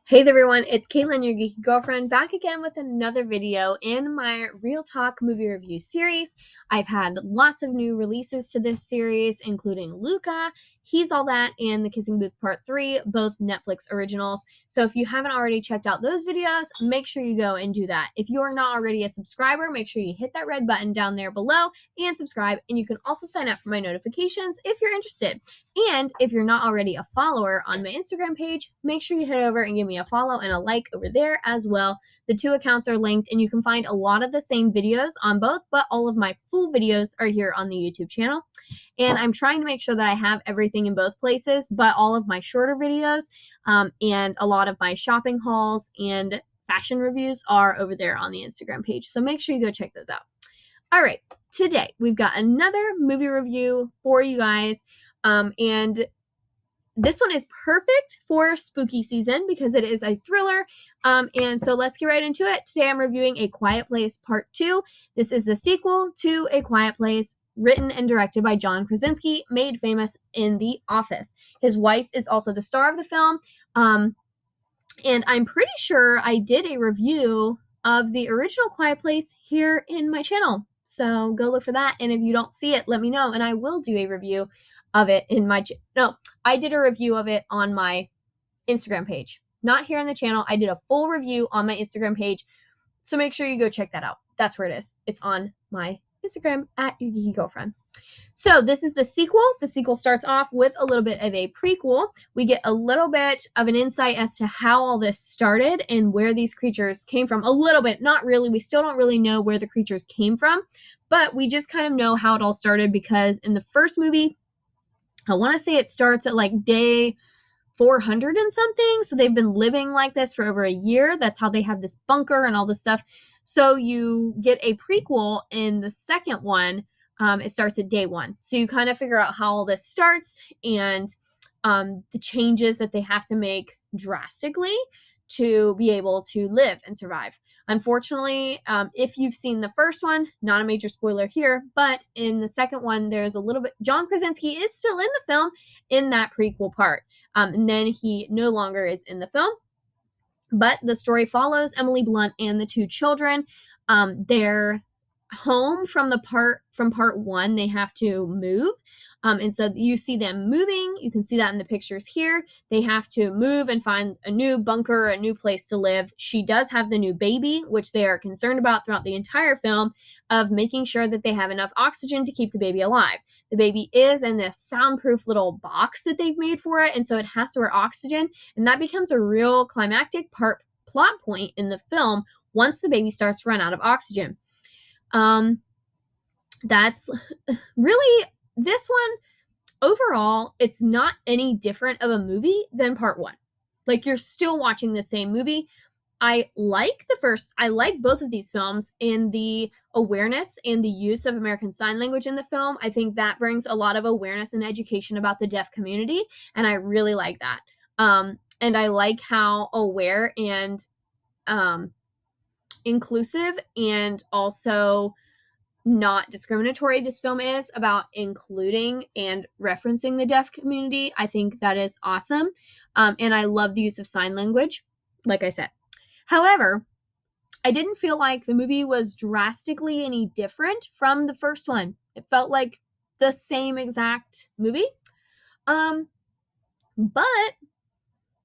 Hey there everyone, it's Caitlin, your geeky girlfriend, back again with another video in my Real Talk movie review series. I've had lots of new releases to this series, including Luca, He's All That, and The Kissing Booth Part 3, both Netflix originals. So if you haven't already checked out those videos, make sure you go and do that. If you're not already a subscriber, make sure you hit that red button down there below and subscribe. And you can also sign up for my notifications if you're interested. And if you're not already a follower on my Instagram page, make sure you head over and give me a follow and a like over there as well. The two accounts are linked, and you can find a lot of the same videos on both, but all of my full videos are here on the YouTube channel. And I'm trying to make sure that I have everything in both places, but all of my shorter videos and a lot of my shopping hauls and fashion reviews are over there on the Instagram page. So make sure you go check those out. All right, today we've got another movie review for you guys. And this one is perfect for spooky season because it is a thriller. And so let's get right into it. Today I'm reviewing A Quiet Place Part 2. This is the sequel to A Quiet Place, written and directed by John Krasinski, made famous in The Office. His wife is also the star of the film. And I'm pretty sure I did a review of the original Quiet Place here in my channel. So go look for that. And if you don't see it, let me know, and I will do a review of it in my I did a review of it on my Instagram page. Not here on the channel. I did a full review on my Instagram page. So make sure you go check that out. That's where it is. It's on my Instagram at Your Geeky Girlfriend. So this is the sequel. The sequel starts off with a little bit of a prequel. We get a little bit of an insight as to how all this started and where these creatures came from. A little bit, not really. We still don't really know where the creatures came from, but we just kind of know how it all started because in the first movie, I want to say it starts at like day 400 and something. So they've been living like this for over a year. That's how they have this bunker and all this stuff. So you get a prequel in the second one. It starts at day 1. So you kind of figure out how all this starts and the changes that they have to make drastically to be able to live and survive. Unfortunately, if you've seen the first one, not a major spoiler here, but in the second one, there's a little bit, John Krasinski is still in the film in that prequel part. And then he no longer is in the film. But the story follows Emily Blunt and the 2 children. They're home from part 1. They have to move, and so you see them moving. You can see that in the pictures here. They have to move and find a new bunker, a new place to live. She does have the new baby, which they are concerned about throughout the entire film, of making sure that they have enough oxygen to keep the baby alive. The baby is in this soundproof little box that they've made for it, and so it has to wear oxygen, and that becomes a real climactic plot point in the film once the baby starts to run out of oxygen. That's really this one. Overall, it's not any different of a movie than part 1. Like, you're still watching the same movie. I like both of these films in the awareness and the use of American Sign Language in the film. I think that brings a lot of awareness and education about the deaf community, and I really like that. And I like how aware and inclusive and also not discriminatory this film is about including and referencing the deaf community. I think that is awesome. And I love the use of sign language, like I said. However, I didn't feel like the movie was drastically any different from the first one. It felt like the same exact movie. But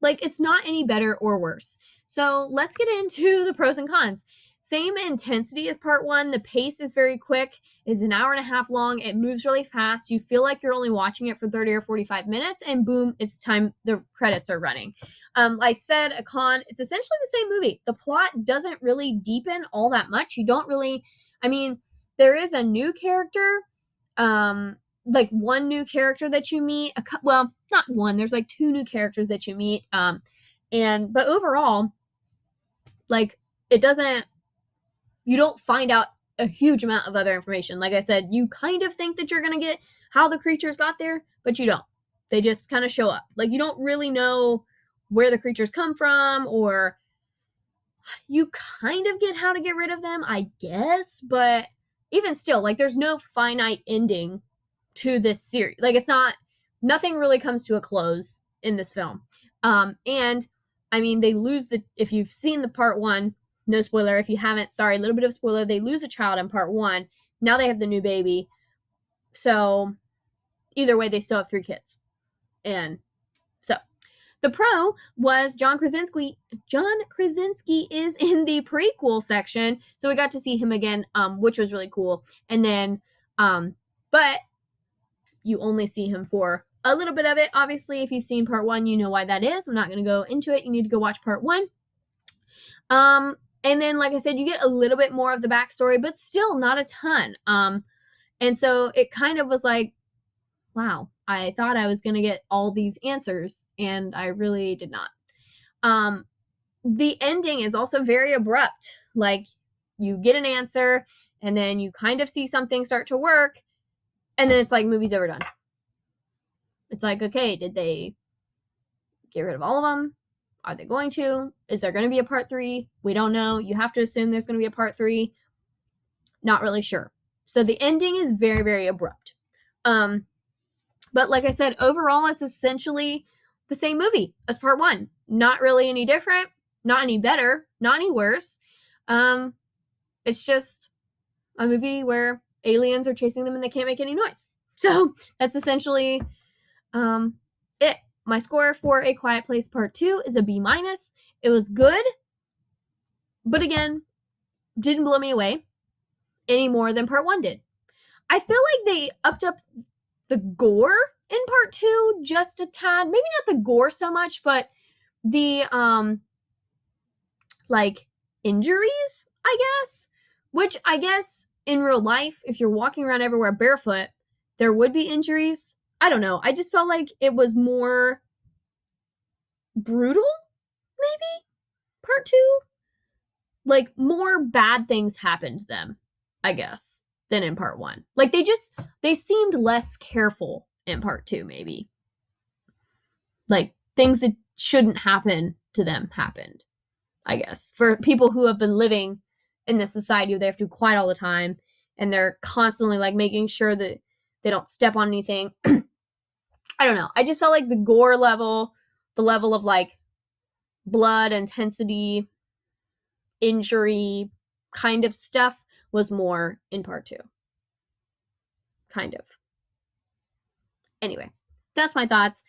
like, it's not any better or worse. So let's get into the pros and cons. Same intensity as part 1. The pace is very quick. It's an hour and a half long. It moves really fast. You feel like you're only watching it for 30 or 45 minutes, and boom, it's time. The credits are running. I said a con, it's essentially the same movie. The plot doesn't really deepen all that much. You don't really, there is a new character, like one new character that you meet. Well, not one. There's like 2 new characters that you meet. But overall, like, it doesn't, you don't find out a huge amount of other information. Like I said, you kind of think that you're going to get how the creatures got there, but you don't. They just kind of show up. Like, you don't really know where the creatures come from, or you kind of get how to get rid of them, I guess. But even still, like, there's no finite ending to this series. Like, nothing really comes to a close in this film. And I mean, they lose if you've seen the part 1, no spoiler. If you haven't, sorry, a little bit of spoiler. They lose a child in part 1. Now they have the new baby. So either way, they still have 3 kids. And so the pro was John Krasinski. John Krasinski is in the prequel section, so we got to see him again, which was really cool. And then, but you only see him for a little bit of it. Obviously, if you've seen part 1, you know why that is. I'm not going to go into it. You need to go watch part 1. And then, like I said, you get a little bit more of the backstory, but still not a ton. And so it kind of was like, wow, I thought I was going to get all these answers, and I really did not. The ending is also very abrupt. Like, you get an answer, and then you kind of see something start to work, and then it's like, movie's overdone. It's like, okay, did they get rid of all of them? Are they going to? Is there going to be a part 3? We don't know. You have to assume there's going to be a part 3. Not really sure. So the ending is very, very abrupt. But like I said, overall, it's essentially the same movie as part 1. Not really any different, not any better, not any worse. It's just a movie where aliens are chasing them and they can't make any noise. So that's essentially it. My score for A Quiet Place Part 2 is a B-. It was good, but again, didn't blow me away any more than part 1 did. I feel like they upped up the gore in part 2 just a tad. Maybe not the gore so much, but the like injuries, I guess. Which I guess in real life, if you're walking around everywhere barefoot, there would be injuries. I don't know. I just felt like it was more brutal, maybe, part 2. Like, more bad things happened to them, I guess, than in part 1. Like, they seemed less careful in part 2, maybe. Like, things that shouldn't happen to them happened, I guess. For people who have been living in this society where they have to quiet all the time, and they're constantly, like, making sure that they don't step on anything. I don't know. I just felt like the gore level, the level of, like, blood intensity, injury kind of stuff was more in part 2. Kind of. Anyway, that's my thoughts.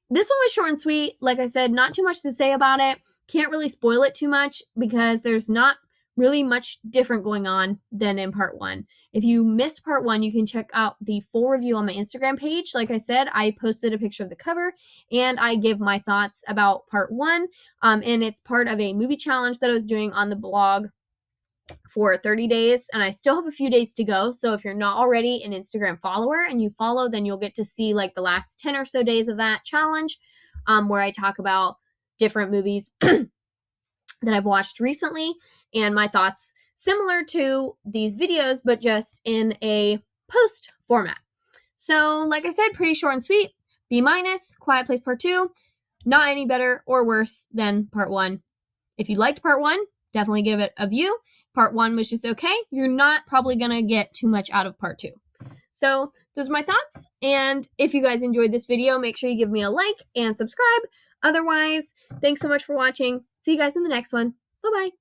This one was short and sweet. Like I said, not too much to say about it. Can't really spoil it too much because there's not really much different going on than in part 1. If you missed part 1, you can check out the full review on my Instagram page. Like I said, I posted a picture of the cover and I give my thoughts about part 1. And it's part of a movie challenge that I was doing on the blog for 30 days, and I still have a few days to go. So if you're not already an Instagram follower and you follow, then you'll get to see like the last 10 or so days of that challenge, where I talk about different movies that I've watched recently and my thoughts similar to these videos, but just in a post format. So like I said, pretty short and sweet. B-, Quiet Place Part 2, not any better or worse than part 1. If you liked part 1, definitely give it a view. Part 1 was just okay. You're not probably going to get too much out of part 2. So those are my thoughts. And if you guys enjoyed this video, make sure you give me a like and subscribe. Otherwise, thanks so much for watching. See you guys in the next one. Bye-bye.